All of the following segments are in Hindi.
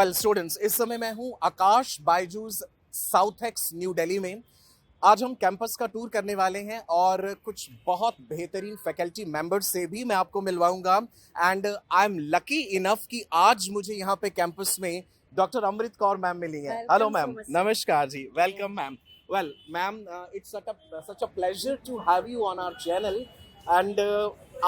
वेल स्टूडेंट्स, इस समय मैं हूं Aakash Byju's South Ex New Delhi में। आज हम कैंपस का टूर करने वाले हैं और कुछ बहुत बेहतरीन फैकल्टी मेंबर्स से भी मैं आपको मिलवाऊंगा। And I am lucky enough कि आज मुझे यहाँ पे कैंपस में डॉक्टर अमृत कौर मैम मिली हैं। हेलो मैम, नमस्कार जी, welcome ma'am. Well ma'am, it's such a pleasure to have you on our channel. And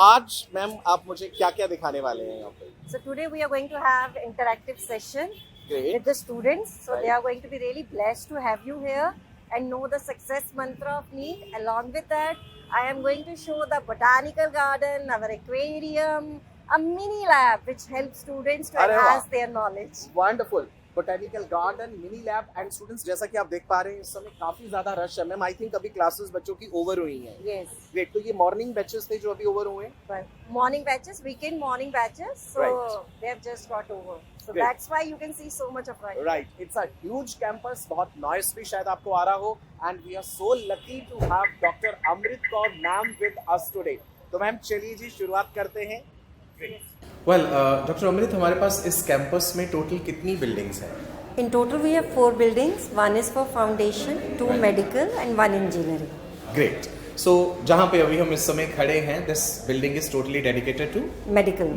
आज मैम आप मुझे क्या क्या दिखाने वाले हैं यहाँ पे? So today we are going to have interactive session with the students. So they are going to be really blessed to have you here and know the success mantra of NEET. Along with that, I am going to show the botanical garden, our aquarium, a mini lab which helps students to enhance their knowledge. Wonderful. Botanical garden, mini lab and students, जैसा कि आप देख पा रहे हैं इस समय काफी ज्यादा रश है मैम। आई थिंक अभी क्लासेस बच्चों की ओवर हुई हैं। Yes. ग्रेट। तो ये मॉर्निंग बैचेस थे जो अभी ओवर हुए हैं? Morning batches, weekend morning batches. So they have just got over. So that's why you can see so much of rush. Right. It's a huge campus. बहुत नॉइस भी शायद आपको आ रहा हो। And we are so lucky to have Dr. Amrit Kaur ma'am with us today. तो मैम चलिए जी शुरुआत करते हैं। वेल डॉक्टर अमृत, हमारे पास इस कैंपस में टोटल कितनी बिल्डिंग्स हैं? In total we have 4 buildings. One is for foundation, 2 medical and 1 engineering. Great. So जहाँ पे अभी हम इस समय खड़े हैं, this building is totally dedicated to Medical.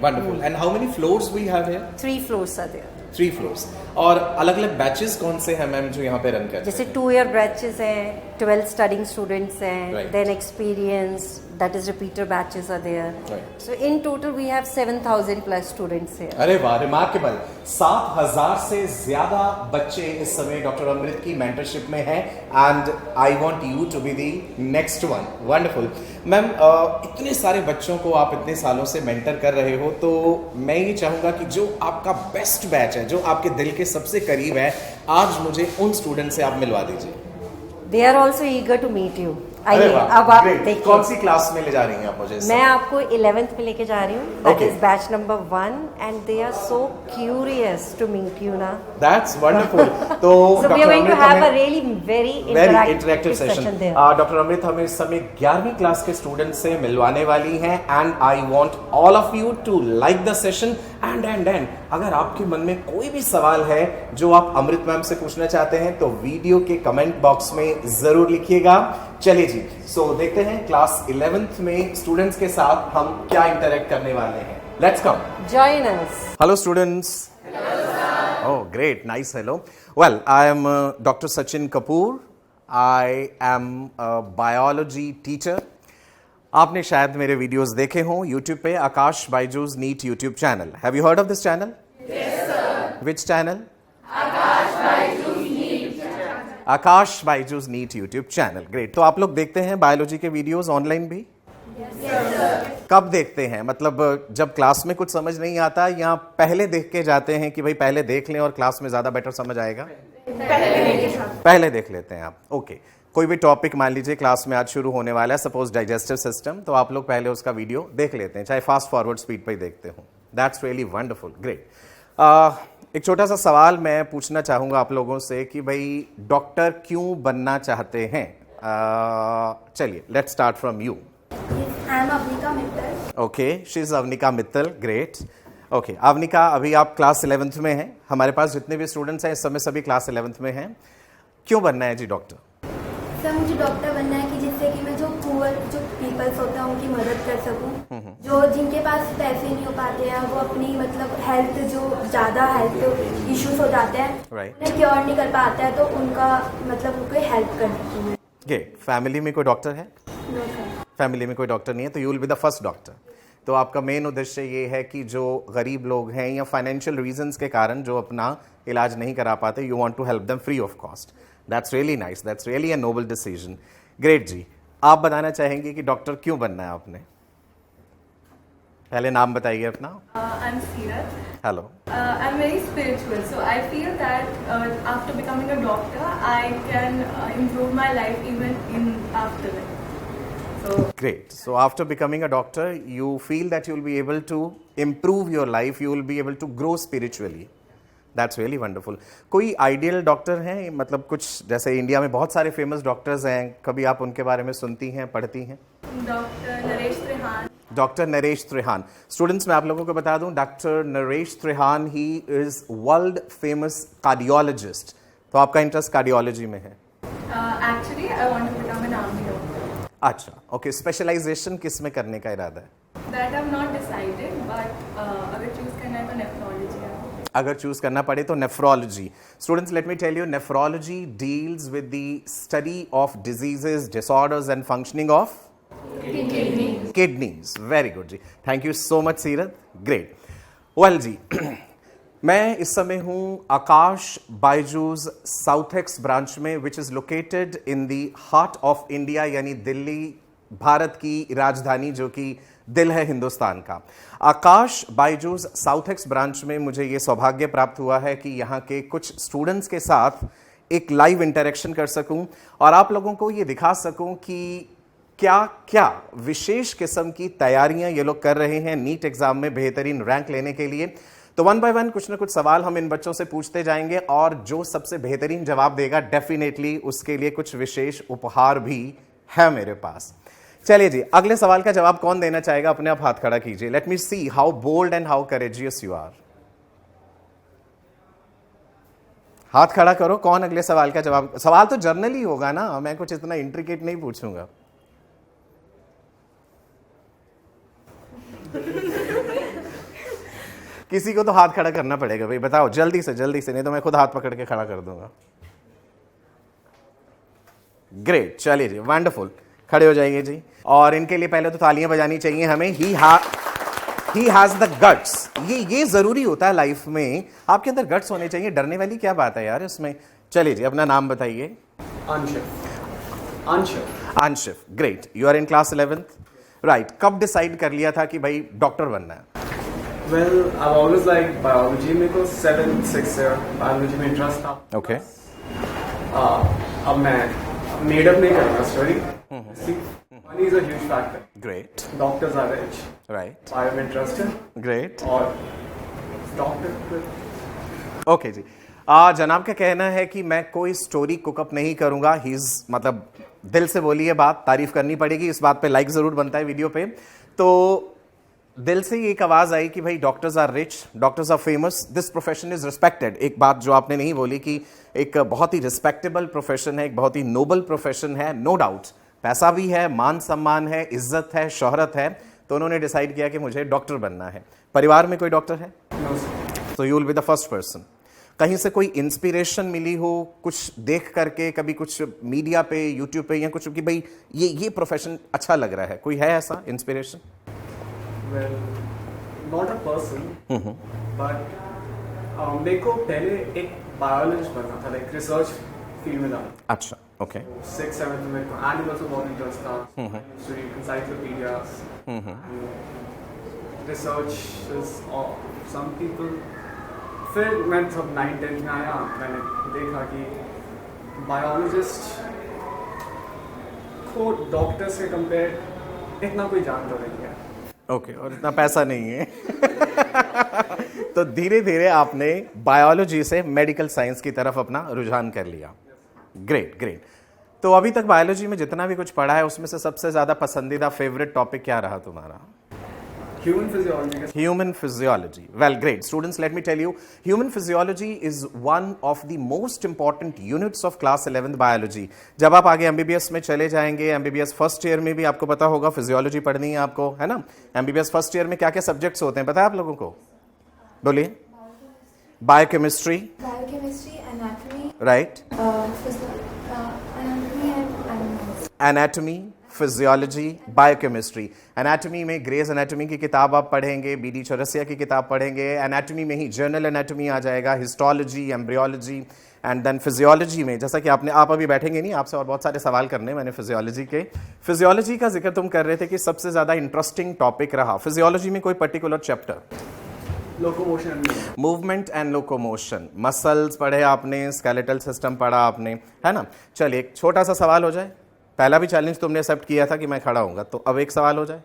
Wonderful. And how many floors we have here? 3 floors are there. 3 floors. और अलग अलग बैचेस कौन से हैं मैम जो यहाँ पे रन करते हैं? जैसे 2-year बैचेस हैं, 12 स्टडिंग स्टूडेंट्स हैं, Right. then experience, that is repeater batches are there. Right. So in total we have 7,000 plus students here. अरे वाह, रिमार्केबल। 7,000 से ज्यादा बच्चे इस समय डॉक्टर अमृत की मेंटरशिप में हैं and I want you to be the next one. Wonderful ma'am, इतने सारे बच्चों को आप इतने सालों से मेंटर कर रहे हो, तो मैं ये चाहूंगा कि जो आपका बेस्ट बैच है, जो आपके दिल के सबसे करीब है, आज मुझे उन स्टूडेंट से आप मिलवा दीजिए। They are also eager to meet you. अरे आइए, वाह, अब आप great। देखिए। कौन सी क्लास में ले जा रही हैं आप मुझे? मैं आपको 11th में लेके जा रही हूँ. That Okay. is batch number 1 and they are so curious to meet you ना. That's wonderful. तो So we are going to have a really very interactive session there. Doctor Amrit हमें इस समय 11वीं क्लास के स्टूडेंट से मिलवाने वाली हैं and I want all of you to like the session and अगर आपके मन में कोई भी सवाल है जो आप अमृत मैम से पूछना चाहते हैं तो वीडियो के कमेंट बॉक्स में जरूर लिखिएगा। चलिए जी, सो देखते हैं क्लास 11th में स्टूडेंट्स के साथ हम क्या इंटरेक्ट करने वाले हैं। Let's come, Join us. Hello students. Oh, great, nice, hello. Well, I am Dr. Sachin Kapoor. I am a biology teacher. आपने शायद मेरे वीडियोस देखे हों YouTube पे, Aakash Byju's NEET YouTube channel. Have you heard of this channel? Yes, sir. Which channel? Aakash Byju's NEET YouTube channel. Great. तो आप लोग देखते हैं बायोलॉजी के वीडियोस ऑनलाइन भी? कब देखते हैं? मतलब जब क्लास में कुछ समझ नहीं आता या पहले देख के जाते हैं कि भाई पहले देख लें और क्लास में ज्यादा बेटर समझ आएगा? पहले देख लेते हैं आप। ओके। कोई भी टॉपिक मान लीजिए क्लास में आज शुरू होने वाला है, सपोज डाइजेस्टिव सिस्टम, तो आप लोग पहले उसका वीडियो देख लेते हैं, चाहे फास्ट फॉरवर्ड स्पीड पे ही देखते हो। That's really wonderful, great. एक छोटा सा सवाल मैं पूछना चाहूंगा आप लोगों से कि भाई डॉक्टर क्यों बनना चाहते हैं? चलिए, let's start from you. I am Avnika Mittal. Okay, she is Avanika Mittal. Great. Okay Avanika, अभी आप क्लास 11th में हैं। हमारे पास जितने भी स्टूडेंट्स हैं इस समय सभी क्लास 11th में हैं। क्यों बनना है जी डॉक्टर? सर मुझे डॉक्टर बनना है कि जिससे कि मैं जो पुअर जो पीपल्स होते हैं उनकी मदद कर सकूं, जो जिनके पास पैसे नहीं हो पाते हैं, वो अपनी मतलब हेल्थ जो ज़्यादा हेल्थ इश्यूज हो जाते हैं, उन्हें क्योर नहीं कर पाता है, तो उनका मतलब उनको हेल्प कर सकूँ मैं। ग्रेट। फैमिली में कोई डॉक्टर है? No sir. फैमिली में कोई डॉक्टर नहीं है, तो you will be the first doctor. तो आपका मेन उद्देश्य ये है कि जो गरीब लोग हैं या फाइनेंशियल रीजंस के कारण जो अपना इलाज नहीं करा पाते, you want to help them free of cost. That's really nice, that's really a noble decision. Great जी, आप बताना चाहेंगे कि डॉक्टर क्यों बनना है आपने? पहले नाम बताइए अपना। I'm Seerat. Hello. I'm very spiritual, so I feel that after becoming a doctor, I can improve my life even in afterlife. So Great. So after becoming a doctor, you feel that you will be able to improve your life, you will be able to grow spiritually. That's really wonderful. कोई आइडियल डॉक्टर हैं? मतलब कुछ जैसे इंडिया में बहुत सारे फेमस डॉक्टर्स हैं, कभी आप उनके बारे में सुनती हैं, पढ़ती हैं? Dr. Naresh Trehan. Doctor Naresh Trehan. Students, मैं आप लोगों को बता दूं, doctor Naresh Trehan he is world famous cardiologist. तो आपका इंटरेस्ट कार्डियोलॉजी में है? Actually, I want to become an army doctor. अच्छा, ओके। स्पेशलाइजेशन किस में करने का इरादा है? That I've not decided, but अगर choose करना है तो nephrology है. अगर चूज करना पड़े तो nephrology. Students, let me tell you, nephrology deals with the study of diseases, disorders and functioning of kidneys. Very good जी, thank you so much Seerat, great. Well जी, मैं इस समय हूं Aakash Byju's South Ex branch में, which is located in the heart of India, यानी दिल्ली, भारत की राजधानी, जो कि दिल है हिंदुस्तान का। आकाश बायजूस साउथ एक्स ब्रांच में मुझे ये सौभाग्य प्राप्त हुआ है कि यहाँ के कुछ स्टूडेंट्स के साथ एक लाइव इंटरेक्शन कर सकूं और आप लोगों को ये दिखा सकूं कि क्या क्या विशेष किस्म की तैयारियां ये लोग कर रहे हैं नीट एग्जाम में बेहतरीन रैंक लेने के लिए। तो वन बाय वन कुछ ना कुछ सवाल हम इन बच्चों से पूछते जाएंगे और जो सबसे बेहतरीन जवाब देगा, डेफिनेटली उसके लिए कुछ विशेष उपहार भी है मेरे पास। चलिए जी, अगले सवाल का जवाब कौन देना चाहेगा? अपने आप हाथ खड़ा कीजिए। Let me see how bold and how courageous you are. हाथ खड़ा करो, कौन अगले सवाल का जवाब? सवाल तो जर्नल ही होगा ना, मैं कुछ इतना इंट्रिकेट नहीं पूछूंगा। किसी को तो हाथ खड़ा करना पड़ेगा भाई, बताओ जल्दी से, नहीं तो मैं खुद हाथ पकड़ के खड़ा कर दूंगा। ग्रेट, चलिए जी, वंडरफुल, खड़े हो जाइए जी। और इनके लिए पहले तो तालियां बजानी चाहिए हमें। He has the guts. ये जरूरी होता है लाइफ में, आपके अंदर गट्स होने चाहिए। डरने वाली क्या बात है यार इसमें। चलिए जी, अपना नाम बताइए। Anshif, great. You are in class 11th, right. कब डिसाइड कर लिया था कि भाई डॉक्टर बनना है? Well, I've always liked biology. मेरे को 7th, 6th से biology में इंटरेस्ट था। Okay. अब मैं made up नहीं करूँगा story. See, money is a huge factor. Great. Doctors are rich. Right. I am interested. Great. और डॉक्टर। ओके जी, जनाब का कहना है कि मैं कोई स्टोरी कुकअप नहीं करूंगा। ही इज, मतलब दिल से बोलिए बात, तारीफ करनी पड़ेगी, इस बात पे लाइक जरूर बनता है वीडियो पे। तो दिल से एक आवाज आई कि भाई doctors are rich, doctors are famous, this profession is respected. एक बात जो आपने नहीं बोली कि एक बहुत ही रिस्पेक्टेबल प्रोफेशन है, एक बहुत ही नोबल प्रोफेशन है, नो डाउट। पैसा भी है, मान सम्मान है, इज्जत है, शोहरत है। तो उन्होंने डिसाइड किया कि मुझे डॉक्टर बनना है। परिवार में कोई डॉक्टर है? तो you will be the first person. कहीं से कोई इंस्पिरेशन मिली हो, कुछ देख करके, कभी कुछ मीडिया पे, यूट्यूब पे या कुछ, कि भाई ये प्रोफेशन अच्छा लग रहा है, कोई है ऐसा inspiration? Well, not a person, but मेरे को पहले एक बायोलॉजिस्ट बनना था, लाइक रिसर्च फील्ड में जाना। अच्छा, ओके। 6th, 7th में मेरे को एनिमल्स में बहुत इंटरेस्ट था। encyclopedias, researches of some people। फिर मैं जब 9th, 10th में आया, मैंने देखा कि बायोलॉजिस्ट को डॉक्टर से कंपेयर इतना कोई जानता नहीं है। ओके, और इतना पैसा नहीं है। तो धीरे धीरे आपने बायोलॉजी से मेडिकल साइंस की तरफ अपना रुझान कर लिया। Great, great. तो अभी तक बायोलॉजी में जितना भी कुछ पढ़ा है उसमें से सबसे ज्यादा पसंदीदा फेवरेट टॉपिक क्या रहा तुम्हारा? Human physiology. Human physiology. Well, great. Students, let me tell you, human physiology is one of the most important units of class 11th biology. जब आप आगे MBBS में चले जाएंगे, MBBS फर्स्ट ईयर में भी आपको पता होगा फिजियोलॉजी पढ़नी है आपको, है ना? MBBS फर्स्ट ईयर में क्या क्या सब्जेक्ट्स होते हैं पता है आप लोगों को? बोलिए। Biochemistry, anatomy, right, anatomy, physiology, biochemistry. Anatomy में ग्रेज एनाटॉमी की किताब आप पढ़ेंगे, BD चौरसिया की किताब पढ़ेंगे। एनाटॉमी में ही जर्नल एनाटॉमी आ जाएगा, histology, embryology, and then physiology में, जैसा कि आप अभी बैठेंगे नहीं, आपसे और बहुत सारे सवाल करने मैंने फिजियोलॉजी के। फिजियोलॉजी का जिक्र तुम कर रहे थे कि सबसे ज्यादा इंटरेस्टिंग टॉपिक रहा फिजियोलॉजी में, कोई particular chapter? Locomotion, movement and locomotion. Muscles पढ़े आपने, स्केलेटल सिस्टम पढ़ा आपने, है ना? चलिए एक छोटा सा सवाल हो जाए। पहला भी चैलेंज तुमने एक्सेप्ट किया था कि मैं खड़ा हूंगा, तो अब एक सवाल हो जाए।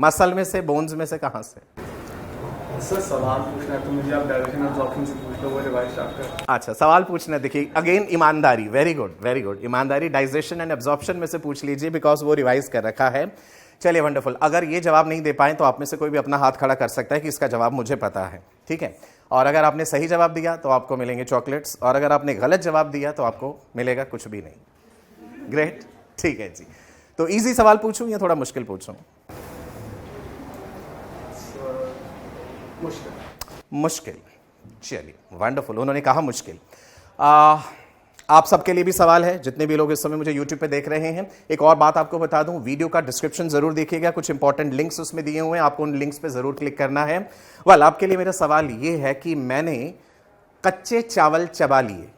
मसल में से, बोन्स में से, कहां से? सर सवाल पूछना है तो मुझे आप डायरेक्शन एब्जॉर्प्शन से पूछ लो, वो रिवाइज स्टार्ट कर। अच्छा, सवाल पूछना है। देखिए अगेन ईमानदारी, वेरी गुड, वेरी गुड। ईमानदारी, डाइजेशन एंड एब्जॉर्प्शन में से पूछ लीजिए, बिकॉज वो रिवाइज कर रखा है चलिए वंडरफुल। अगर ये जवाब नहीं दे पाए तो आप में से कोई भी अपना हाथ खड़ा कर सकता है कि इसका जवाब मुझे पता है, ठीक है। और अगर आपने सही जवाब दिया तो आपको मिलेंगे चॉकलेट्स, और अगर आपने गलत जवाब दिया तो आपको मिलेगा कुछ भी नहीं। ग्रेट, ठीक है जी। तो इजी सवाल पूछूं या थोड़ा मुश्किल पूछूं? मुश्किल। चलिए वंडरफुल, उन्होंने कहा मुश्किल। आप सबके लिए भी सवाल है, जितने भी लोग इस समय मुझे YouTube पे देख रहे हैं। एक और बात आपको बता दूं, वीडियो का डिस्क्रिप्शन जरूर देखिएगा, कुछ इंपॉर्टेंट लिंक्स उसमें दिए हुए हैं, आपको उन लिंक्स पे जरूर क्लिक करना है। वेल, आपके लिए मेरा सवाल ये है कि मैंने कच्चे चावल चबा लिए,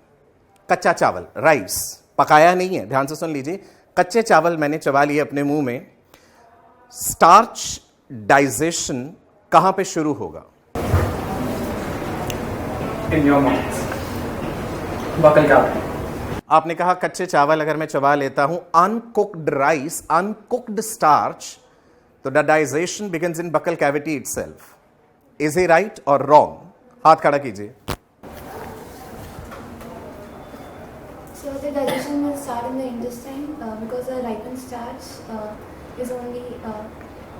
कच्चा चावल, राइस, पकाया नहीं है, ध्यान से सुन लीजिए, कच्चे चावल मैंने चबा लिए अपने मुंह में, स्टार्च डाइजेशन कहां पे शुरू होगा? In your mouth. Buccal cavity. आपने कहा कच्चे चावल अगर मैं चबा लेता हूं, अनकुक्ड राइस, अनकुक्ड स्टार्च, तो the digestion begins in buccal cavity itself. Is he right और रॉन्ग? हाथ खड़ा कीजिए। So the digestion will start in the intestine because the ripened starch is only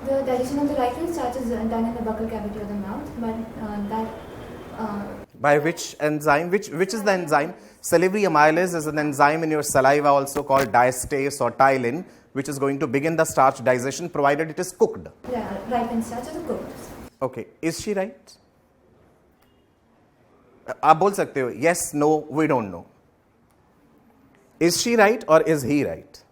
the digestion of the ripened starch is done in the buccal cavity of the mouth, but By which enzyme? Which is the enzyme? Salivary amylase is an enzyme in your saliva also called diastase or ptyalin, which is going to begin the starch digestion provided it is cooked. yeah, ripened starch is cooked. Okay, is she right? आप बोल सकते हो yes, no, we don't know. Is she right or is he right?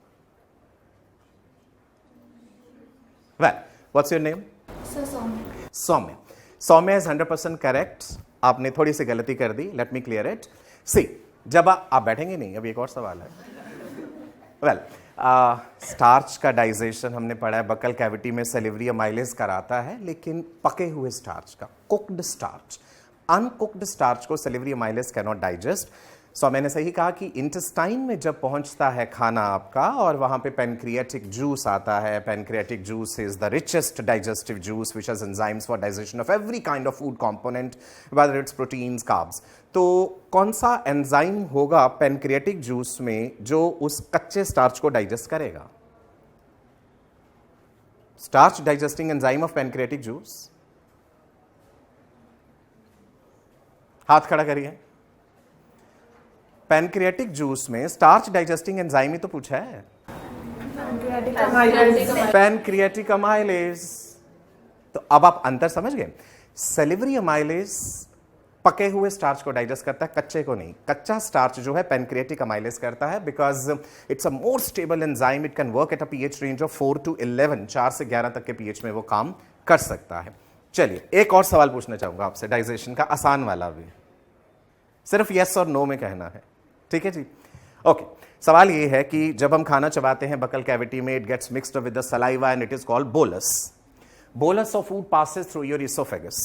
Well, what's your name? So Saumya. Saumya is 100% correct. आपने थोड़ी सी गलती कर दी, लेट मी क्लियर इट। सी, जब आप बैठेंगे नहीं, अभी एक और सवाल है। वेल, स्टार्च का डाइजेशन हमने पढ़ा है, बकल कैविटी में सेलिवरी अमाइलेज कराता है, लेकिन पके हुए स्टार्च का, कुक्ड स्टार्च, अनकुक्ड स्टार्च को salivary amylase can not digest. So मैंने सही कहा कि इंटेस्टाइन में जब पहुंचता है खाना आपका, और वहां पे पेनक्रियाटिक जूस आता है, pancreatic juice is the richest digestive juice which has enzymes for digestion of every kind of food component, whether it's proteins, carbs. तो कौन सा एंजाइम होगा पेनक्रियाटिक जूस में जो उस कच्चे स्टार्च को डाइजेस्ट करेगा? Starch digesting enzyme of pancreatic juice, हाथ खड़ा करिए। पैनक्रियाटिक जूस में स्टार्च डाइजेस्टिंग एंजाइम ही तो पूछा है, पैनक्रियाटिक अमाइलेज। तो अब आप अंतर समझ गए। सेलिवरी अमाइलेज पके हुए स्टार्च को डाइजेस्ट करता है, कच्चे को नहीं। कच्चा स्टार्च जो है पैनक्रियाटिक अमाइलेज करता है, because it's a more stable enzyme, it can work at a pH range of 4 to 11, 4 से 11 तक के पीएच में वो काम कर सकता है। चलिए एक और सवाल पूछना चाहूंगा आपसे, डाइजेशन का, आसान वाला भी, सिर्फ यस और नो में कहना है, ठीक है जी? ओके, सवाल ये है कि जब हम खाना चबाते हैं बकल कैविटी में, it gets mixed with the saliva and it is called bolus. Bolus of food passes through your oesophagus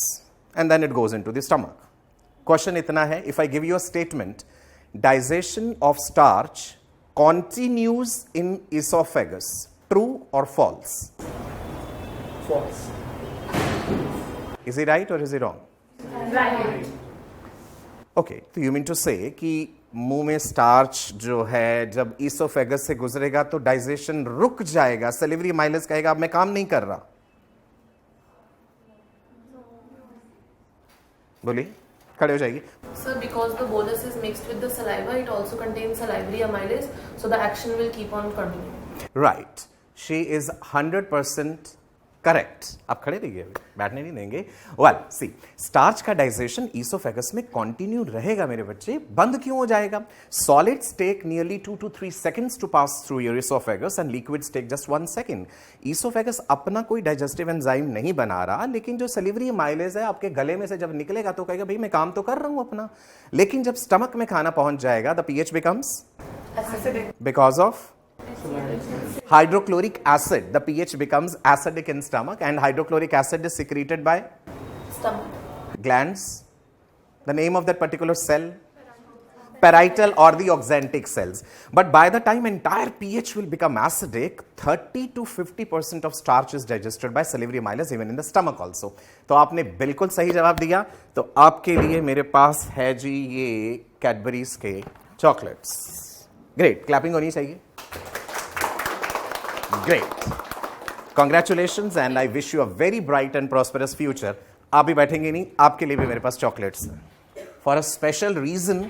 and then it goes into the stomach. Question इतना है, if I give you a statement, digestion of starch continues in oesophagus, true or false? False. Is he right or is he wrong? Right. Okay, तो यू मीन टू से कि मुंह में स्टार्च जो है जब ईसोफेगस से गुजरेगा तो डाइजेशन रुक जाएगा, सेलिवरी अमाइलेज कहेगा अब मैं काम नहीं कर रहा। बोलिए, खड़े हो जाइए। Sir, because the bolus is mixed with the saliva, it also contains salivary amylase, so the action will keep on continuing. Right, she is 100% correct. आप खड़े रहिए, बैठने नहीं देंगे। वेल सी, स्टार्च का डाइजेशन ईसोफेगस में कंटिन्यू रहेगा मेरे बच्चे, बंद क्यों हो जाएगा? Solids take nearly 2 to 3 seconds to pass through your oesophagus and liquids take just 1 second। Oesophagus अपना कोई डाइजेस्टिव एंजाइम नहीं बना रहा, लेकिन जो सेलिवरी अमाइलेज है आपके गले में से जब निकलेगा तो कहेगा भाई मैं काम तो कर रहा हूं अपना, लेकिन जब स्टमक में खाना पहुंच जाएगा the pH becomes because of hydrochloric acid, the pH becomes acidic in stomach, and hydrochloric acid is secreted by Stomach. glands. The name of that particular cell? Parietal or the oxantic cells. But by the time entire pH will become acidic, 30 to 50% of starch is digested by salivary amylase even in the stomach also. तो आपने बिल्कुल सही जवाब दिया। तो आपके लिए मेरे पास है जी ये कैडबरीज के चॉकलेट्स। ग्रेट, क्लैपिंग होनी चाहिए। Great, congratulations and I wish you a very bright and prosperous future. आप भी बैठेंगे नहीं, आपके लिए भी मेरे पास चॉकलेट्स हैं फॉर अ स्पेशल रीजन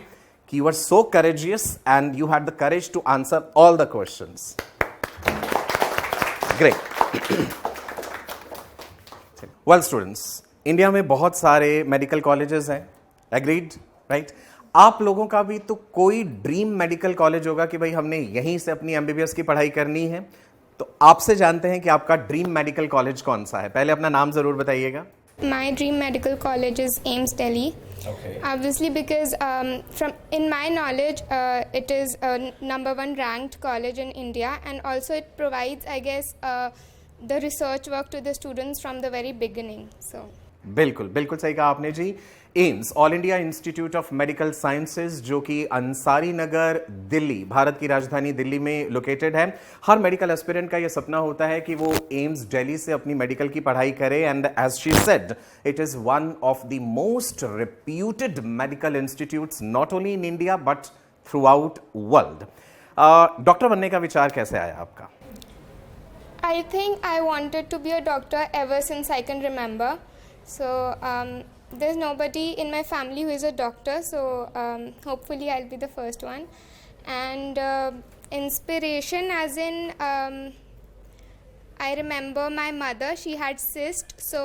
कि you are so courageous and you had the courage to answer all the questions. Great. Well students, India में बहुत सारे मेडिकल कॉलेजेस हैं, एग्रीड, राइट? आप लोगों का भी तो कोई ड्रीम मेडिकल कॉलेज होगा कि भाई हमने यहीं से अपनी एमबीबीएस की पढ़ाई करनी है। तो आपसे जानते हैं कि आपका ड्रीम मेडिकल कॉलेज कौन सा है। पहले अपना नाम जरूर बताइएगा। My dream medical college is AIIMS Delhi. Okay. Obviously, because in my knowledge, it is a #1 ranked college in India, and also it provides, I guess, the research work to the students from the very beginning. So. बिल्कुल बिल्कुल सही कहा आपने जी। AIIMS, All India Institute of Medical Sciences, जो कि अंसारी नगर, दिल्ली, भारत की राजधानी दिल्ली में लोकेटेड है। हर मेडिकल एस्पिरेंट का यह सपना होता है कि वो एम्स दिल्ली से अपनी मेडिकल की पढ़ाई करे, and as she said, it is one of the most reputed medical institutes not only in India but throughout world. Doctor बनने का विचार कैसे आया आपका? I think I wanted to be a doctor ever since I can remember. So there's nobody in my family who is a doctor, so hopefully I'll be the first one. And inspiration, as in I remember my mother, she had cyst, so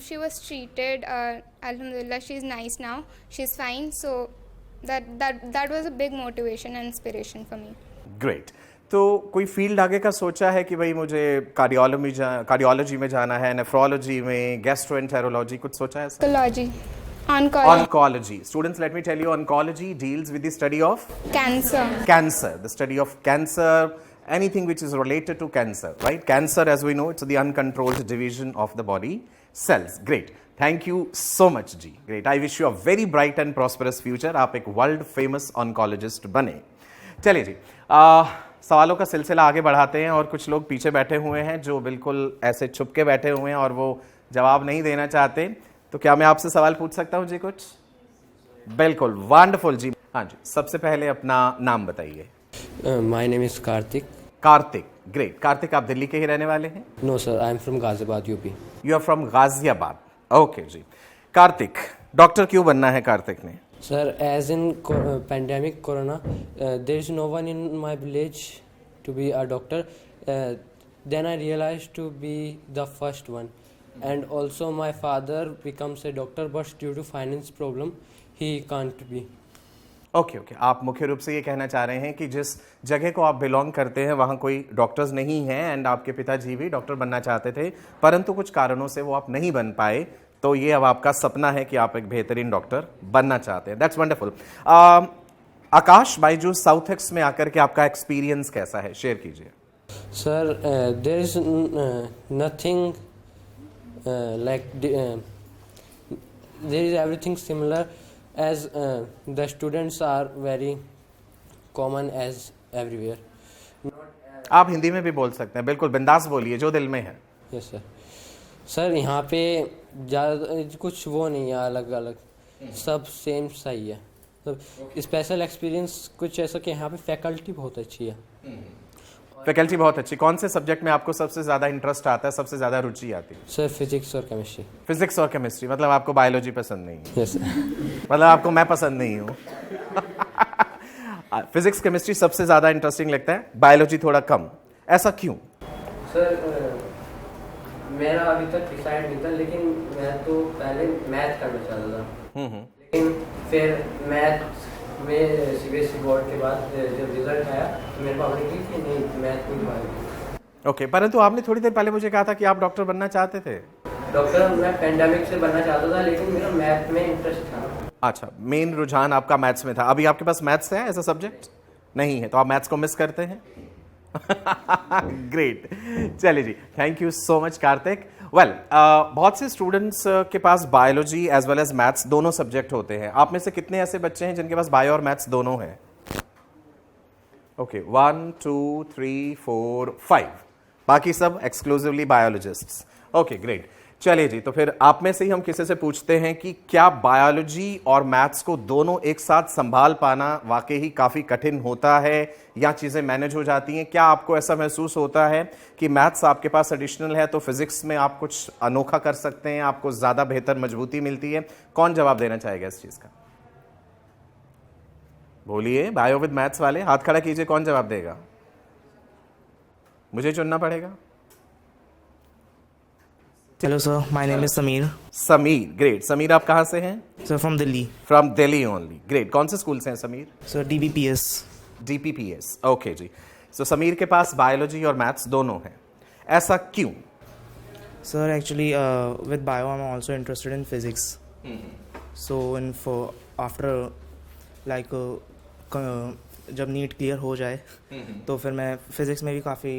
she was treated. Alhamdulillah, she's nice now, she's fine. So that was a big motivation and inspiration for me. Great. तो कोई फील्ड आगे का सोचा है कि भाई मुझे कार्डियोलॉजी में जाना है, नेफ्रोलॉजी में, गैस्ट्रोएंटेरोलॉजी, कुछ सोचा है? Oncology. Oncology. Oncology. Students, let me tell you, oncology deals with the study of Cancer. cancer, the study of cancer, anything which is related to cancer, right? Cancer, as we know, it's the uncontrolled division of the body cells. Great. Thank you so much ji. Great. I wish you a very bright and prosperous future. आप एक world famous oncologist बने। चलिए जी, सवालों का सिलसिला आगे बढ़ाते हैं, और कुछ लोग पीछे बैठे हुए हैं जो बिल्कुल ऐसे छुप के बैठे हुए हैं और वो जवाब नहीं देना चाहते। तो क्या मैं आपसे सवाल पूछ सकता हूं जी कुछ? बिल्कुल, वंडरफुल जी। हाँ जी, सबसे पहले अपना नाम बताइए। My name is Kartik. Kartik, great. Kartik, आप दिल्ली के ही रहने वाले हैं? No sir, I am from Ghaziabad, UP. You are from Ghaziabad, okay जी। कार्तिक, डॉक्टर क्यों बनना है कार्तिक ने? Sir, as in pandemic corona, there is no one in my village to be a doctor. Then I realized to be the first one, and also my father becomes a doctor, but due to finance problem, he can't be. Okay okay, आप मुख्य रूप से ये कहना चाह रहे हैं कि जिस जगह को आप बिलोंग करते हैं वहाँ कोई डॉक्टर्स नहीं हैं, एंड आपके पिताजी भी डॉक्टर बनना चाहते थे, परंतु कुछ कारणों से वो आप नहीं बन पाए। तो ये अब आपका सपना है कि आप एक बेहतरीन डॉक्टर बनना चाहते हैं। That's wonderful. Akash, Byju's South x में आकर के आपका एक्सपीरियंस कैसा है, शेयर कीजिए। Sir, there is nothing like there is everything similar, as the students are very common as everywhere. आप हिंदी में भी बोल सकते हैं, बिल्कुल बिंदास बोलिए, जो दिल में है। Yes sir. सर, यहाँ पे ज़्यादा कुछ वो नहीं है अलग अलग, सब सेम सही है। तो स्पेशल एक्सपीरियंस कुछ ऐसा कि यहाँ पे फैकल्टी बहुत अच्छी है। फैकल्टी बहुत अच्छी। कौन से सब्जेक्ट में आपको सबसे ज़्यादा इंटरेस्ट आता है, सबसे ज़्यादा रुचि आती है? सर, फिजिक्स और केमिस्ट्री। फिजिक्स और केमिस्ट्री, मतलब आपको बायोलॉजी पसंद नहीं है? Yes sir. मतलब आपको मैं पसंद नहीं हूँ। फिजिक्स केमिस्ट्री सबसे ज़्यादा इंटरेस्टिंग लगता है, बायोलॉजी थोड़ा कम, ऐसा क्यों? सर, मेरा अभी तक डिसाइड नहीं था, लेकिन मैं तो पहले मैथ करना चाहता था, लेकिन फिर मैथ में सीबीएसई बोर्ड के बाद जब रिजल्ट आया तो मेरे पापा ने कहा कि नहीं, मैथ नहीं पाएगा। ओके, परंतु आपने थोड़ी देर पहले मुझे कहा था कि आप डॉक्टर बनना चाहते थे। डॉक्टर मैं पेंडेमिक से बनना चाहता था, लेकिन मेरा मैथ में इंटरेस्ट था। अच्छा, मेन रुझान आपका मैथ्स में था। अभी आपके पास मैथ्स है ऐसा सब्जेक्ट? नहीं है, तो आप मैथ्स को मिस करते हैं? ग्रेट। चलिए जी, thank you so much Kartik. Well, बहुत से स्टूडेंट्स के पास biology as well as maths दोनों सब्जेक्ट होते हैं। आप में से कितने ऐसे बच्चे हैं जिनके पास बायो और मैथ्स दोनों हैं? ओके, 1 2 3 4 5, बाकी सब एक्सक्लूसिवली बायोलॉजिस्ट्स। Okay, great. चलिए जी, तो फिर आप में से ही हम किसी से पूछते हैं कि क्या बायोलॉजी और मैथ्स को दोनों एक साथ संभाल पाना वाकई ही काफ़ी कठिन होता है या चीज़ें मैनेज हो जाती हैं? क्या आपको ऐसा महसूस होता है कि मैथ्स आपके पास एडिशनल है तो फिजिक्स में आप कुछ अनोखा कर सकते हैं, आपको ज़्यादा बेहतर मजबूती मिलती है? कौन जवाब देना चाहेगा इस चीज़ का? बोलिए, बायो विद मैथ्स वाले हाथ खड़ा कीजिए, कौन जवाब देगा? मुझे चुनना पड़ेगा। Hello sir, my name is Sameer. Sameer, great. Sameer आप कहाँ से हैं? Sir from Delhi. From Delhi only, great. कौन से स्कूल से हैं Sameer? Sir DBPS. DPPS, okay जी। सो समीर के पास बायोलॉजी और मैथ्स दोनों हैं, ऐसा क्यों? Sir actually with bio I'm also interested in physics. So after like जब नीट क्लियर हो जाए तो फिर मैं फिजिक्स में भी काफ़ी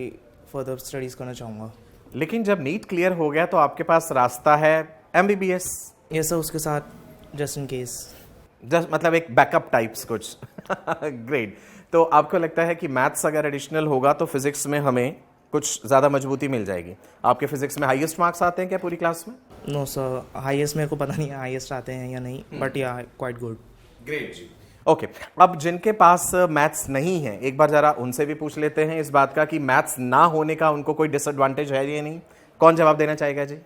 फर्दर स्टडीज़ करना चाहूँगा। लेकिन जब नीट क्लियर हो गया तो आपके पास रास्ता है MBBS। ये सर उसके साथ जस्ट इन केस, जस्ट मतलब एक बैकअप टाइप्स कुछ। ग्रेट। तो आपको लगता है कि मैथ्स अगर एडिशनल होगा तो फिजिक्स में हमें कुछ ज़्यादा मजबूती मिल जाएगी? आपके फिजिक्स में हाईएस्ट मार्क्स आते हैं क्या पूरी क्लास में? नो सर, हाईएस्ट मेरे को पता नहीं है हाईएस्ट आते हैं या नहीं, बट या क्वाइट गुड। ग्रेट जी। ओके, अब जिनके पास मैथ्स नहीं है एक बार जरा उनसे भी पूछ लेते हैं इस बात का कि मैथ्स ना होने का उनको कोई डिसएडवांटेज है या नहीं। कौन जवाब देना चाहेगा जी?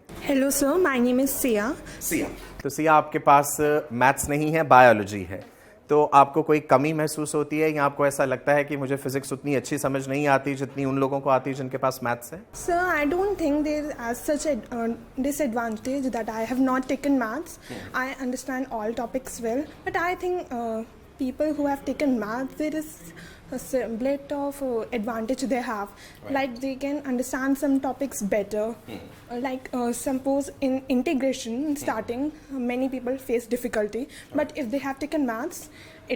Hello sir, my name is Siya. Siya, तो सिया आपके पास मैथ्स नहीं है, बायोलॉजी है, तो आपको कोई कमी महसूस होती है या आपको ऐसा लगता है कि मुझे फिजिक्स उतनी अच्छी समझ नहीं आती जितनी उन लोगों को आती है जिनके पास मैथ्स है? Sir I don't think there is as such a disadvantage that I have not taken maths. I understand all topics well, but I think people who have taken maths, there is a bit of advantage they have. Right. Like they can understand some topics better. Like suppose in integration starting, many people face difficulty, but if they have taken maths,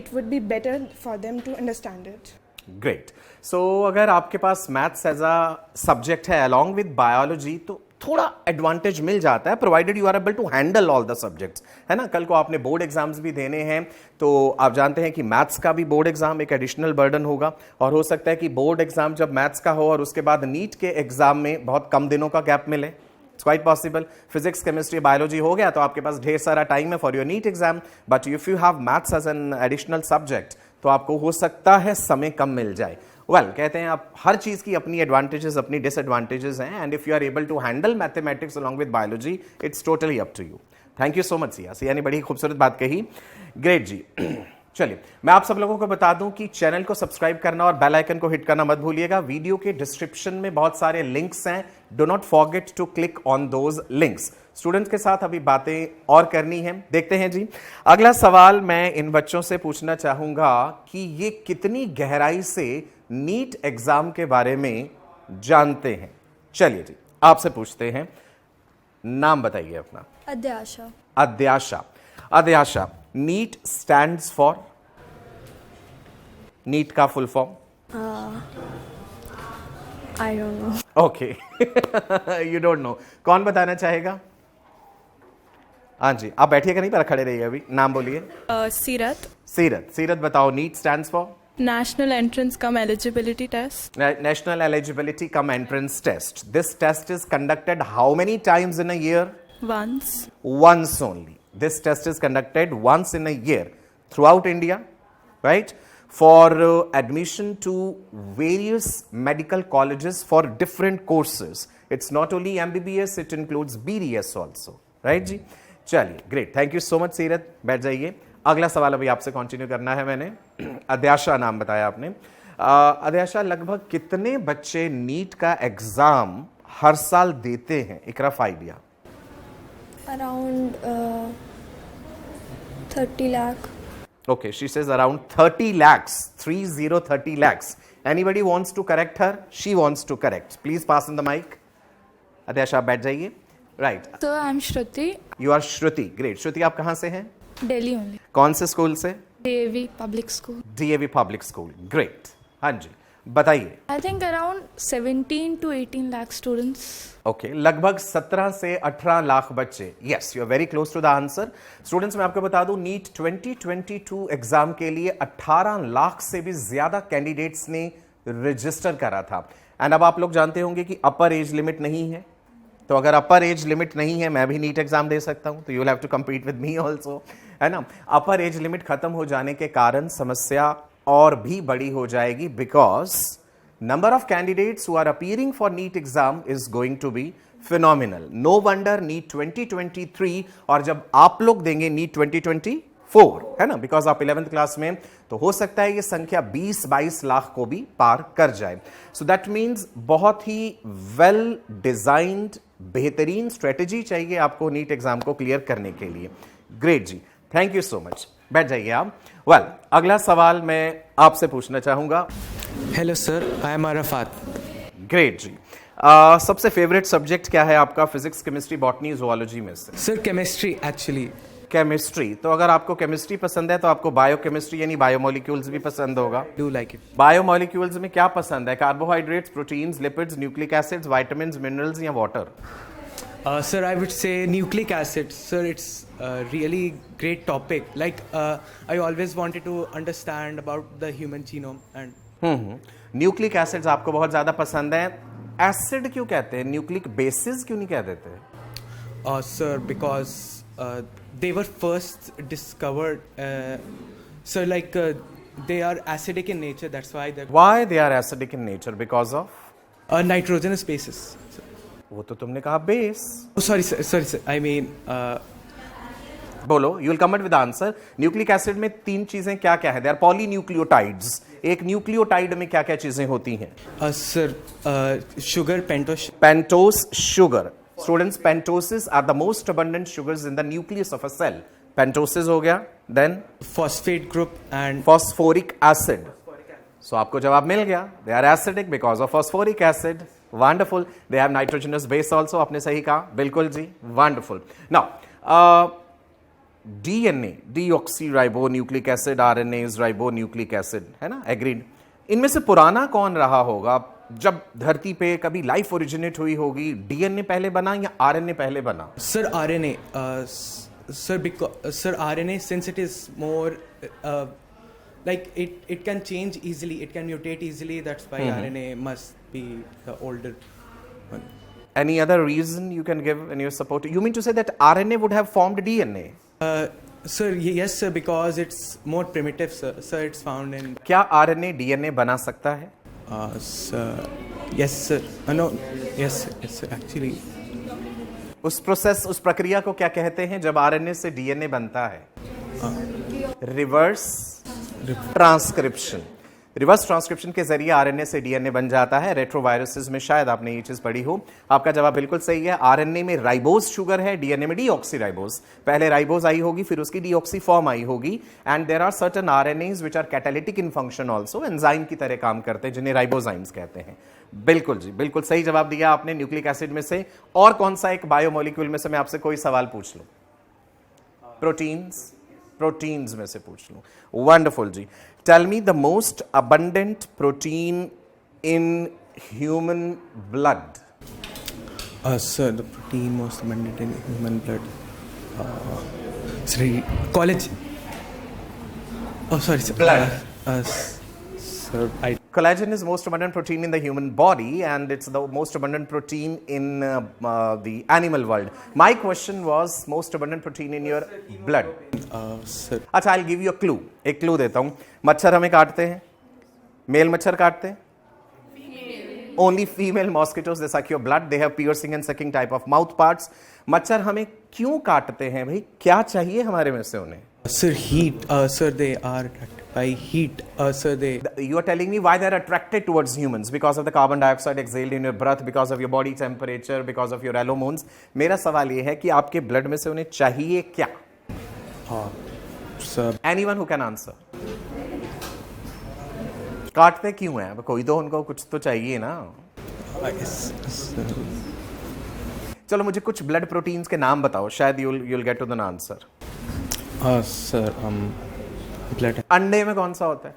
it would be better for them to understand it. Great. So अगर आपके पास मैथ्स एज अ सब्जेक्ट है अलॉन्ग विद बायोलॉजी तो थोड़ा एडवांटेज मिल जाता है, provided you are able to handle all the subjects, है ना। कल को आपने बोर्ड एग्जाम्स भी देने हैं तो आप जानते हैं कि मैथ्स का भी बोर्ड एग्जाम एक एडिशनल बर्डन होगा, और हो सकता है कि बोर्ड एग्जाम जब मैथ्स का हो और उसके बाद नीट के एग्जाम में बहुत कम दिनों का गैप मिले। It's quite possible. Physics, chemistry, biology हो गया तो आपके पास ढेर सारा टाइम है for your NEET exam, but if you have maths as an additional subject तो आपको हो सकता है समय कम मिल जाए। वेल, कहते हैं आप हर चीज की अपनी एडवांटेजेस अपनी डिसएडवांटेजेस हैं, and if you are able to handle mathematics along with biology it's totally up to you. Thank you so much Siya. Siya ने बड़ी खूबसूरत बात कही। ग्रेट जी। चलिए, मैं आप सब लोगों को बता दूं कि चैनल को सब्सक्राइब करना और बेल आइकन को हिट करना मत भूलिएगा। वीडियो के डिस्क्रिप्शन में बहुत सारे लिंक्स हैं, do not forget to click on those links. Students के साथ अभी बातें और करनी है, देखते हैं जी। अगला सवाल मैं इन बच्चों से पूछना चाहूंगा कि ये कितनी गहराई से नीट एग्जाम के बारे में जानते हैं। चलिए जी, आपसे पूछते हैं, नाम बताइए अपना। अद्याशा। अद्याशा। अद्याशा, नीट स्टैंड्स फॉर? नीट का full form? I don't know. Okay, you don't know. कौन बताना चाहेगा? हाँ जी, आप बैठिएगा नहीं पर खड़े रहिए। अभी नाम बोलिए। सीरत। सीरत। सीरत बताओ, NEET stands for? National Entrance cum Eligibility Test. National Eligibility cum Entrance Test. This test is conducted how many times in a year? Once. Once only. This test is conducted once in a year throughout India, right? For admission to various medical colleges for different courses. It's not only MBBS, it includes BDS also, right जी? चलिए, great. Thank you so much सीरत, बैठ जाइए। अगला सवाल अभी आपसे कंटिन्यू करना है। मैंने अद्याशा नाम बताया आपने। अद्याशा, लगभग कितने बच्चे नीट का एग्जाम हर साल देते हैं? एक rough idea. Around 30 lakh. Okay, she says around 30 lakhs, 30 lakhs. Anybody wants to correct her? She wants to correct. Please pass in the mic. अद्याशा, आप बैठ जाइए। Right. So I'm Shruti. You are Shruti. Great. Shruti, आप कहाँ से हैं? Delhi only. कौन से स्कूल से? DAV Public School. DAV Public School. Great. हाँ जी, बताइए। I think around 17 to 18 lakh students. Okay, लगभग 17 से 18 लाख बच्चे। Yes, you are very close to the answer. Students, मैं आपको बता दूं, नीट 2022 एग्जाम के लिए 18 लाख से भी ज्यादा कैंडिडेट्स ने रजिस्टर करा था। एंड अब आप लोग जानते होंगे कि अपर एज लिमिट नहीं है, तो अगर अपर एज लिमिट नहीं है मैं भी नीट एग्जाम दे सकता हूं, तो you will have to compete with me also, है ना। अपर एज लिमिट खत्म हो जाने के कारण समस्या और भी बड़ी हो जाएगी, because number of candidates who are appearing for NEET exam is going to be phenomenal. No wonder NEET 2023, और जब आप लोग देंगे नीट 2024, है ना, बिकॉज आप 11th क्लास में, तो हो सकता है ये संख्या 20-22 लाख को भी पार कर जाए। सो दैट मीन्स बहुत ही वेल डिजाइंड बेहतरीन स्ट्रेटेजी चाहिए आपको नीट एग्जाम को क्लियर करने के लिए। ग्रेट जी, थैंक यू सो मच। बैठ जाइए आप। वेल, अगला सवाल मैं आपसे पूछना चाहूंगा। Hello sir, I am Arafat. Great जी, सबसे फेवरेट सब्जेक्ट क्या है आपका फिजिक्स, केमिस्ट्री, बॉटनी, जूलॉजी में से? Sir chemistry actually. केमिस्ट्री, तो अगर आपको केमिस्ट्री पसंद है तो आपको बायोकेमिस्ट्री यानी बायोमोलिक्यूल्स भी पसंद होगा। Do like it. बायोमोलिक्यूल्स में क्या पसंद है? Carbohydrates, proteins, lipids, nucleic acids, vitamins, minerals या water? Sir, I would say nucleic acids. Sir, it's a really great topic. Like, I always wanted to understand about the human genome and. Nucleic acids आपको बहुत ज्यादा पसंद है। एसिड क्यों कहते हैं, न्यूक्लिक बेसिस क्यों नहीं कह देते? Sir, because they were first discovered. Sir, like they are acidic in nature. That's why. Why they are acidic in nature? Because of? Nitrogenous bases. वो तो तुमने कहा base. Sorry, sir. I mean. बोलो, you will come up with answer. Nucleic acid में 3 चीजें क्या क्या है? They are polynucleotides. एक न्यूक्लियोटाइड में क्या क्या चीजें होती हैं? Sir sugar, pentose sugar. Students, pentoses are the most abundant sugars in the nucleus of a cell. Pentoses हो गया, then phosphate group and phosphoric acid. So आपको जवाब मिल गया, they are acidic because of phosphoric acid. Wonderful. They have nitrogenous base also, आपने सही कहा, बिल्कुल जी, wonderful. Now DNA, deoxyribo nucleic acid, RNA is ribo nucleic acid, है ना, एग्रीड। इनमें से पुराना कौन रहा होगा? जब धरती पे कभी लाइफ ओरिजिनेट हुई होगी, डीएनए पहले बना या आरएनए पहले बना? Sir RNA. Sir RNA, since it is more like it can change easily, it can mutate easily, that's why RNA must be the older one. Any other reason you can give in your support? You mean to say that RNA would have formed DNA? Sir, yes sir, because it's more primitive sir. Sir, it's found in. क्या RNA DNA बना सकता है? Sir, yes sir. No, yes sir, actually. उस प्रोसेस, उस प्रक्रिया को क्या कहते हैं जब RNA से DNA बनता है? Reverse transcription. रिवर्स ट्रांसक्रिप्शन के जरिए आरएनए से डीएनए बन जाता है। रेट्रोवायरसेस में शायद आपने ये चीज पढ़ी हो। आपका जवाब बिल्कुल सही है। आरएनए में राइबोज शुगर है, डीएनए में डीऑक्सीराइबोज। पहले राइबोज आई होगी, फिर उसकी डीऑक्सी फॉर्म आई होगी। And there are certain RNAs which are catalytic in function also, enzyme की तरह काम करते हैं, जिन्हें राइबोजाइम्स कहते हैं। बिल्कुल जी, बिल्कुल सही जवाब दिया आपने न्यूक्लिक एसिड में से। और कौन सा एक बायोमोलिक्यूल में से मैं आपसे कोई सवाल पूछ लूं? प्रोटीन्स में से पूछ लूं। वंडरफुल जी। Tell me the most abundant protein in human blood. Sir, the protein most abundant in human blood. Sorry, college. Oh, sorry, sir. Blood. Sir, Collagen is most abundant protein in the human body, and it's the most abundant protein in the animal world. My question was most abundant protein in your blood. Sir. अच्छा, I'll give you a clue. एक clue देता हूँ। मच्छर हमें काटते हैं, मेल मच्छर काटते हैं। Only female mosquitoes, they suck your blood. They have piercing and sucking type of mouth parts. मच्छर हमें क्यों काटते हैं भाई? क्या चाहिए हमारे में से उन्हें? Sir, heat. Sir, they are attracted by heat. Sir, they. You are telling me why they are attracted towards humans? Because of the carbon dioxide exhaled in your breath, because of your body temperature, because of your hormones. मेरा सवाल ये है कि आपके ब्लड में से उन्हें चाहिए क्या? Sir. Anyone who can answer? काटते क्यों हैं? कोई तो उनको कुछ तो चाहिए ना। चलो मुझे कुछ ब्लड प्रोटीन्स के नाम बताओ, शायद you'll get to the answer. Sir, blood. अंडे में कौन सा होता है?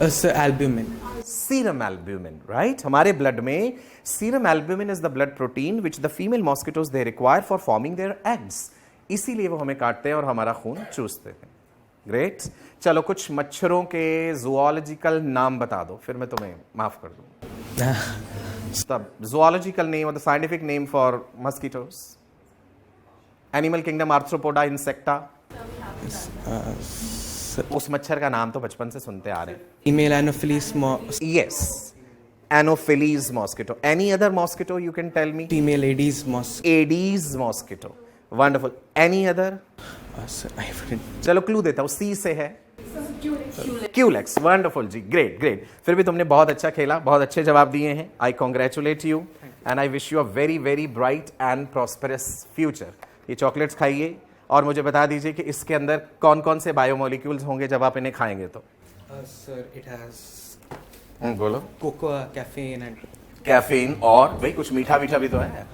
Sir, albumin. Serum albumin, right? हमारे ब्लड में serum albumin is the blood protein which the female mosquitoes they require for forming their eggs. इसीलिए वो हमें काटते हैं और हमारा खून चूसते हैं। ग्रेट। चलो कुछ मच्छरों के जूलॉजिकल नाम बता दो, फिर मैं तुम्हें माफ कर दूं। The zoological name or the scientific name for mosquitoes? Animal kingdom, arthropoda, insecta? उस मच्छर का नाम तो बचपन से सुनते आ रहे हैं. Female Anopheles Yes. Anopheles mosquito. Any other mosquito you can tell me? Female Aedes mosquito. Aedes mosquito. Wonderful. Any other? Sir, I wouldn't. चलो क्लू देता हूँ. C से है. Culex. Wonderful जी. Great, great. फिर भी तुमने बहुत अच्छा खेला, बहुत अच्छे जवाब दिए हैं. I congratulate you and I wish you a very, very bright and prosperous future. ये चॉकलेट्स खाइए और मुझे बता दीजिए कि इसके अंदर कौन कौन से बायोमोलिक्यूल्स होंगे जब आप इन्हें खाएंगे तो. Sir, it has बोलो. cocoa, caffeine and कैफीन और भाई कुछ मीठा मीठा भी तो है.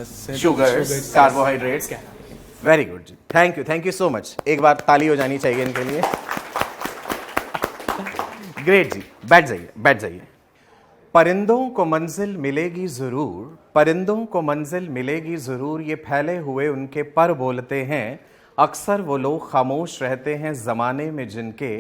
sir, sugars, carbohydrates. Very good जी. Thank you so much. एक बार ताली हो जानी चाहिए इनके लिए. ग्रेट जी. बैठ जाइए. परिंदों को मंजिल मिलेगी जरूर, परिंदों को मंजिल मिलेगी जरूर, ये फैले हुए उनके पर बोलते हैं, अक्सर वो लोग खामोश रहते हैं जमाने में जिनके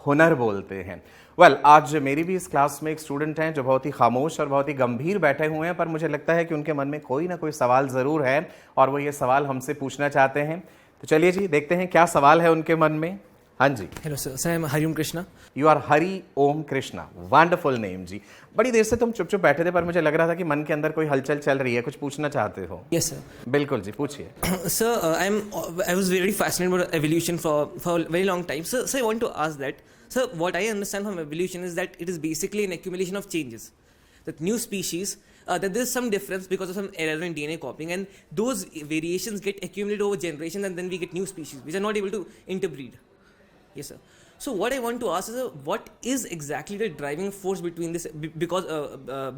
हुनर बोलते हैं. वेल, आज मेरी भी इस क्लास में एक स्टूडेंट हैं जो बहुत ही खामोश और बहुत ही गंभीर बैठे हुए हैं, पर मुझे लगता है कि उनके मन में कोई ना कोई सवाल ज़रूर है और वो ये सवाल हमसे पूछना चाहते हैं. तो चलिए जी, देखते हैं क्या सवाल है उनके मन में. हाँ जी. Hello sir, I am Hariom Krishna. You are Hari Om Krishna. Wonderful name जी. बड़ी देर से तुम चुप चुप बैठे थे, पर मुझे लग रहा था कि मन के अंदर कोई हलचल चल रही है, कुछ पूछना चाहते हो. Yes sir. बिल्कुल जी, पूछिए. Sir, I was very fascinated about evolution for very long time. Sir, I want to ask that, sir, what I understand from evolution is that it is basically an accumulation of changes. That new species, that there is some difference because of some error in DNA copying, and those variations get accumulated over generations, and then we get new species which are not able to interbreed. Yes, sir. So what I want to ask is, what is exactly the driving force between this,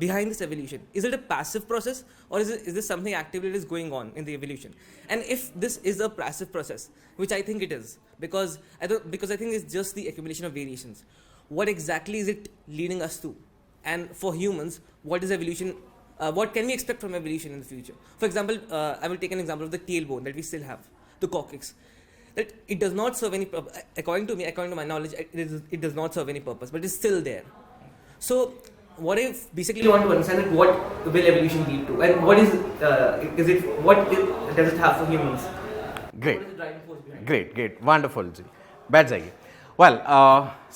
behind this evolution? Is it a passive process, or is this something actively that is going on in the evolution? And if this is a passive process, which I think it is, because I think it's just the accumulation of variations, what exactly is it leading us to? And for humans, what is evolution? What can we expect from evolution in the future? For example, I will take an example of the tailbone that we still have, the coccyx. That it does not serve any purpose. According to my knowledge, it does not serve any purpose, but it's still there. So, what I basically want to understand is what will evolution lead to, and what does it have for humans? Great. Wonderful जी. बैठ जाइए. वेल,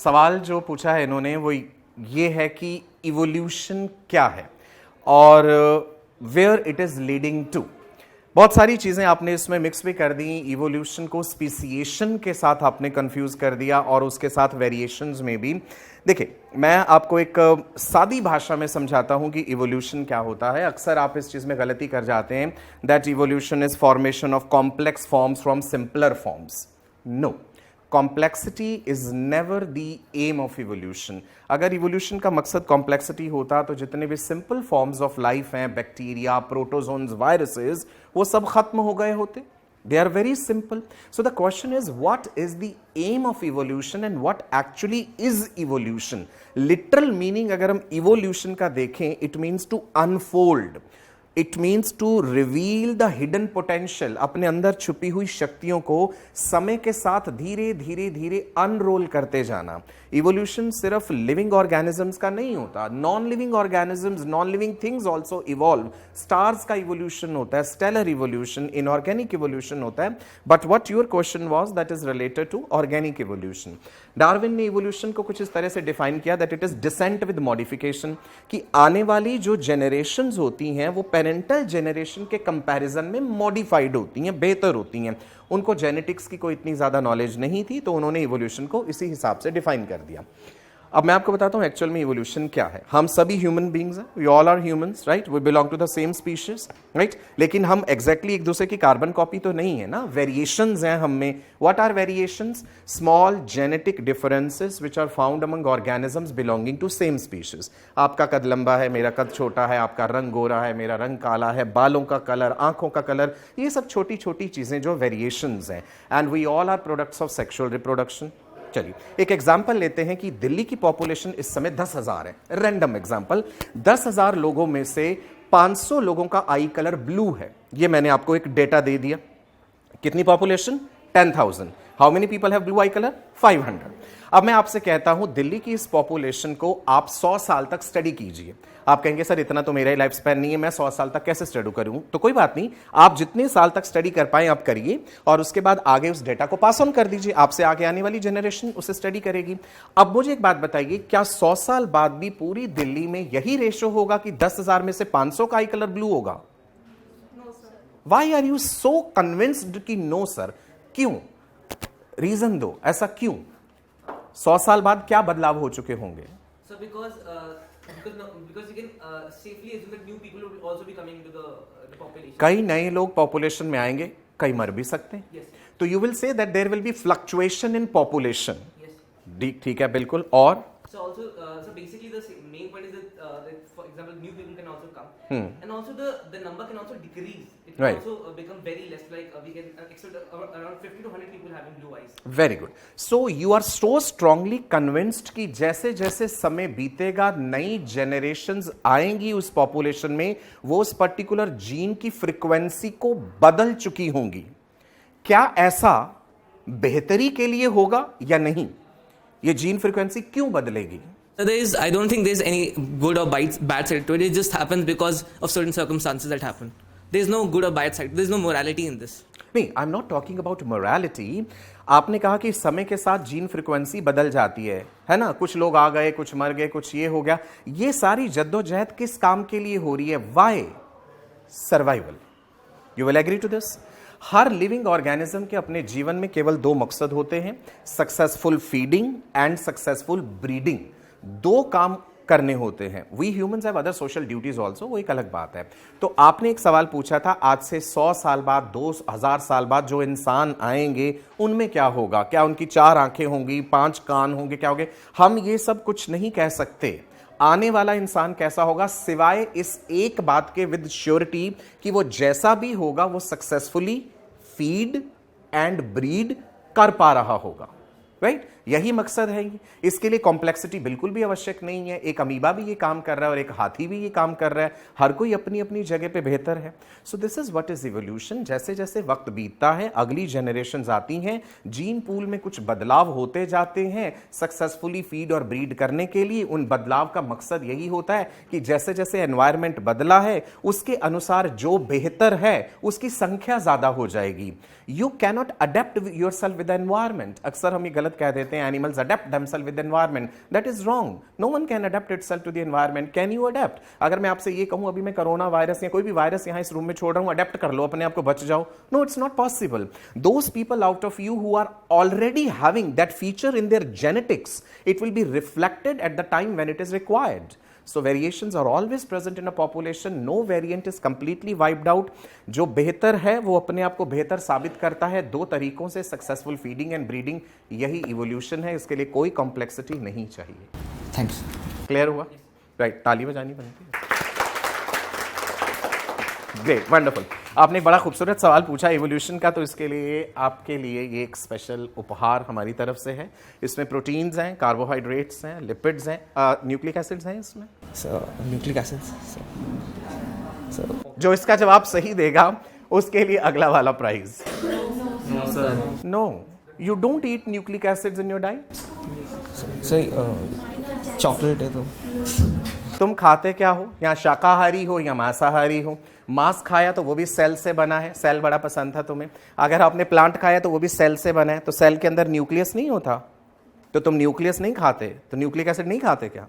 सवाल जो पूछा है इन्होंने वो ये है कि इवोल्यूशन क्या है और where it is leading to. बहुत सारी चीज़ें आपने इसमें मिक्स भी कर दी. इवोल्यूशन को स्पीसीएशन के साथ आपने कंफ्यूज कर दिया और उसके साथ वेरिएशंस में भी. देखिए, मैं आपको एक सादी भाषा में समझाता हूं कि इवोल्यूशन क्या होता है. अक्सर आप इस चीज़ में गलती कर जाते हैं that evolution is formation of complex forms from simpler forms. No, complexity is never the aim of evolution. अगर इवोल्यूशन का मकसद कॉम्प्लेक्सिटी होता तो जितने भी सिंपल फॉर्म्स ऑफ लाइफ हैं, बैक्टीरिया, प्रोटोजोन्स, वायरसेस, वो सब खत्म हो गए होते. They are very simple. So the question is, what is the aim of evolution and what actually is evolution? Literal meaning अगर हम evolution का देखें, it means to unfold. It means to reveal the hidden potential. अपने अंदर छुपी हुई शक्तियों को समय के साथ धीरे धीरे धीरे अनरोल करते जाना. इवोल्यूशन सिर्फ लिविंग ऑर्गेनिजम्स का नहीं होता. Non living organisms, non living things also evolve. Stars का इवोल्यूशन होता है, स्टेलर इवोल्यूशन, इनऑर्गेनिक इवोल्यूशन होता है. But what your question was, that is related to organic evolution. Darwin ने इवोल्यूशन को कुछ इस तरह से डिफाइन किया that it is descent with modification. कि आने वाली जो जनरेशंस होती हैं वो पेरेंटल जनरेशन के कंपैरिजन में मॉडिफाइड होती हैं, बेहतर होती हैं. उनको जेनेटिक्स की कोई इतनी ज़्यादा नॉलेज नहीं थी, तो उन्होंने इवोल्यूशन को इसी हिसाब से डिफाइन कर दिया. अब मैं आपको बताता हूँ एक्चुअल में इवोल्यूशन क्या है. हम सभी ह्यूमन बींग्स हैं, we all are humans, right. We belong to the same species, right. लेकिन हम एग्जैक्टली एक दूसरे की कार्बन कॉपी तो नहीं है ना. वेरिएशंस हैं हम में. What are variations? Small genetic differences which are found among organisms belonging to same species. आपका कद लंबा है, मेरा कद छोटा है, आपका रंग गोरा है, मेरा रंग काला है, बालों का कलर, आंखों का कलर, ये सब छोटी छोटी चीजें जो वेरिएशंस हैं. And we all are products of sexual reproduction. चलिए एक एग्जाम्पल लेते हैं कि दिल्ली की पॉपुलेशन इस समय 10,000 है. Random example. 10,000 लोगों में से 500 लोगों का आई कलर ब्लू है. ये मैंने आपको एक डेटा दे दिया. कितनी population? 10,000. How many people have blue I colour? 500. अब मैं आपसे कहता हूं दिल्ली की इस पॉपुलेशन को आप 100 साल तक स्टडी कीजिए. आप कहेंगे सर इतना तो मेरा ही लाइफ स्पैन नहीं है, मैं 100 साल तक कैसे स्टडी करूं? तो कोई बात नहीं, आप जितने साल तक स्टडी कर पाए आप करिए और उसके बाद आगे उस डेटा को पास ऑन कर दीजिए. आपसे आगे आने वाली जनरेशन उसे स्टडी करेगी. अब मुझे एक बात बताइए, क्या 100 साल बाद भी पूरी दिल्ली में यही रेशो होगा कि 10,000 में से 500 का आई कलर ब्लू होगा? Why are you so convinced कि नो सर? क्यों? रीजन दो, ऐसा क्यों? 100 साल बाद क्या बदलाव हो चुके होंगे? So because you can safely assume that new people will also be coming into the population. कई नए लोग पॉपुलेशन में आएंगे, कई मर भी सकते हैं. Yes. तो you will say that there will be fluctuation in population. Yes. ठीक है, बिल्कुल. और So also, so basically the main point is that for example, new people can also come, and also the number can also decrease. It can Right. also become very less. Like we can expect around 50 to 100 people having blue eyes. Very good. So you are so strongly convinced कि जैसे जैसे समय बीतेगा नई जनरेशंस आएंगी उस पॉपुलेशन में, वो उस पर्टिकुलर जीन की फ्रीक्वेंसी को बदल चुकी होंगी. क्या ऐसा बेहतरी के लिए होगा या नहीं? ये जीन फ्रीक्वेंसी क्यों बदलेगी? So I don't think there's any good or bad side to it. It just happens because of certain circumstances that happen. There's no good or bad side. There's no morality in this. नहीं, I am not talking about morality. आपने कहा कि समय के साथ जीन फ्रीक्वेंसी बदल जाती है ना? कुछ लोग आ गए, कुछ मर गए, कुछ ये हो गया. ये सारी जद्दोजहद किस काम के लिए हो रही है? Why? Survival. You will agree to this? हर लिविंग ऑर्गेनिज्म के अपने जीवन में केवल दो मकसद होते हैं, successful feeding and successful breeding. दो काम करने होते हैं. We humans have other social duties also, वो एक अलग बात है. तो आपने एक सवाल पूछा था, आज से 100 साल बाद, 2000 साल बाद जो इंसान आएंगे उनमें क्या होगा? क्या उनकी 4 आंखें होंगी, 5 कान होंगे, क्या होंगे? हम ये सब कुछ नहीं कह सकते. आने वाला इंसान कैसा होगा, सिवाय इस एक बात के विद श्योरिटी कि वो जैसा भी होगा वो सक्सेसफुली फीड एंड ब्रीड कर पा रहा होगा. राइट? यही मकसद है. इसके लिए कॉम्प्लेक्सिटी बिल्कुल भी आवश्यक नहीं है. एक अमीबा भी ये काम कर रहा है और एक हाथी भी ये काम कर रहा है. हर कोई अपनी अपनी जगह पे बेहतर है. So this is what is evolution. जैसे जैसे वक्त बीतता है, अगली जनरेशंस आती हैं, जीन पूल में कुछ बदलाव होते जाते हैं सक्सेसफुली फीड और ब्रीड करने के लिए. उन बदलाव का मकसद यही होता है कि जैसे जैसे एनवायरमेंट बदला है उसके अनुसार जो बेहतर है उसकी संख्या ज्यादा हो जाएगी. You cannot adapt yourself with environment. अक्सर हम ये गलत कह देते हैं, animals adapt themselves with the environment. That is wrong. No one can adapt itself to the environment. Can you adapt? अगर मैं आपसे ये कहूं अभी मैं कोरोना वायरस या कोई भी वायरस यहां इस रूम में छोड़ रहा हूं, अडेप्ट कर लो, अपने आप को बच जाओ. No, it's not possible. Those people out of you who are already having that feature in their genetics, it will be reflected at the time when it is required. So variations are always present in a population. No variant is completely wiped out. जो बेहतर है वो अपने आप को बेहतर साबित करता है 2 तरीकों से, सक्सेसफुल फीडिंग एंड ब्रीडिंग. यही इवोल्यूशन है. इसके लिए कोई कॉम्प्लेक्सिटी नहीं चाहिए. Thanks. क्लियर हुआ? राइट. ताली बजानी बनती है. Great, wonderful. आपने बड़ा खूबसूरत सवाल पूछा इवोल्यूशन का, तो इसके लिए आपके लिए ये एक स्पेशल उपहार हमारी तरफ से है. इसमें प्रोटीन्स हैं, कार्बोहाइड्रेट्स हैं, लिपिड्स हैं, न्यूक्लिक एसिड्स हैं इसमें. Nucleic acids. जो इसका जवाब सही देगा उसके लिए अगला वाला prize. No, you don't eat nucleic acids in your diet. Chocolate है तो तुम खाते क्या हो? या शाकाहारी हो या मांसाहारी हो? मांस खाया तो वो भी सेल से बना है, सेल बड़ा पसंद था तुम्हें. अगर आपने प्लांट खाया तो वो भी सेल से बना है, तो सेल के अंदर न्यूक्लियस नहीं होता, तो तुम न्यूक्लियस नहीं खाते, तो न्यूक्लिक एसिड नहीं खाते क्या?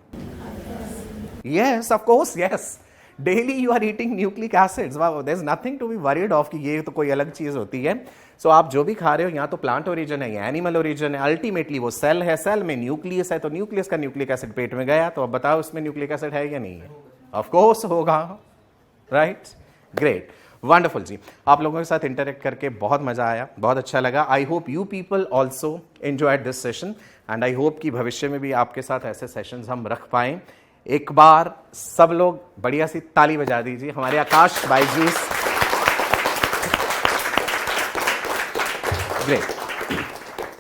Yes, of course, yes. Daily you are eating nucleic acids. Wow, there is nothing to be worried of कि ये तो कोई अलग चीज होती है. सो आप जो भी खा रहे हो, यहाँ तो प्लांट ओरिजिन है या एनिमल ओरिजिन है, अल्टीमेटली वो सेल है, सेल में न्यूक्लियस है, तो न्यूक्लियस का न्यूक्लिक एसिड पेट में गया, तो अब बताओ उसमें न्यूक्लिक एसिड है या नहीं है? ऑफ कोर्स होगा. राइट? ग्रेट, वंडरफुल जी. आप लोगों के साथ इंटरेक्ट करके बहुत मजा आया, बहुत अच्छा लगा. I hope you people also enjoyed this session and I hope कि भविष्य में भी आपके साथ ऐसे सेशंस हम रख पाएं. एक बार सब लोग बढ़िया सी ताली बजा दीजिए हमारे Aakash Byju's. Great,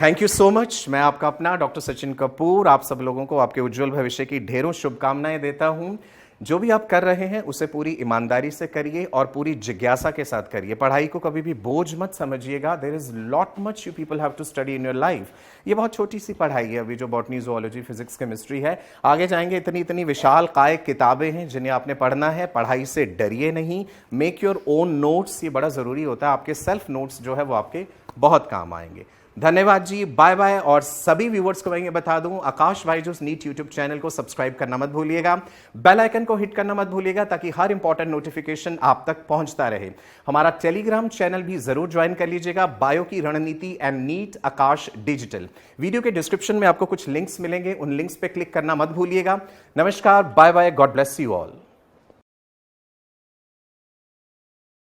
thank you so much. मैं आपका अपना डॉक्टर सचिन कपूर आप सब लोगों को आपके उज्जवल भविष्य की ढेरों शुभकामनाएं देता हूं. जो भी आप कर रहे हैं उसे पूरी ईमानदारी से करिए और पूरी जिज्ञासा के साथ करिए। पढ़ाई को कभी भी बोझ मत समझिएगा। There is lot much you people have to study in your life. ये बहुत छोटी सी पढ़ाई है अभी जो बॉटनी, ज़ूलॉजी, फिजिक्स, केमिस्ट्री है। आगे जाएंगे इतनी इतनी विशाल काय किताबें हैं जिन्हें आपने पढ़ना है। पढ़ाई से डरिए नहीं। मेक योर ओन नोट्स, ये बड़ा जरूरी होता है। आपके सेल्फ नोट्स जो है वो आपके बहुत काम आएंगे। धन्यवाद जी, बाय बाय। और सभी व्यूवर्स को मैं ये बता दूं, आकाश बायजूस नीट यूट्यूब चैनल को सब्सक्राइब करना मत भूलिएगा, बेल आइकन को हिट करना मत भूलिएगा ताकि हर इंपॉर्टेंट नोटिफिकेशन आप तक पहुंचता रहे। हमारा टेलीग्राम चैनल भी जरूर ज्वाइन कर लीजिएगा, बायो की रणनीति and NEET Aakash digital. Video के डिस्क्रिप्शन में आपको कुछ लिंक्स मिलेंगे, उन लिंक्स पे क्लिक करना मत भूलिएगा। नमस्कार, bye bye, God bless you all.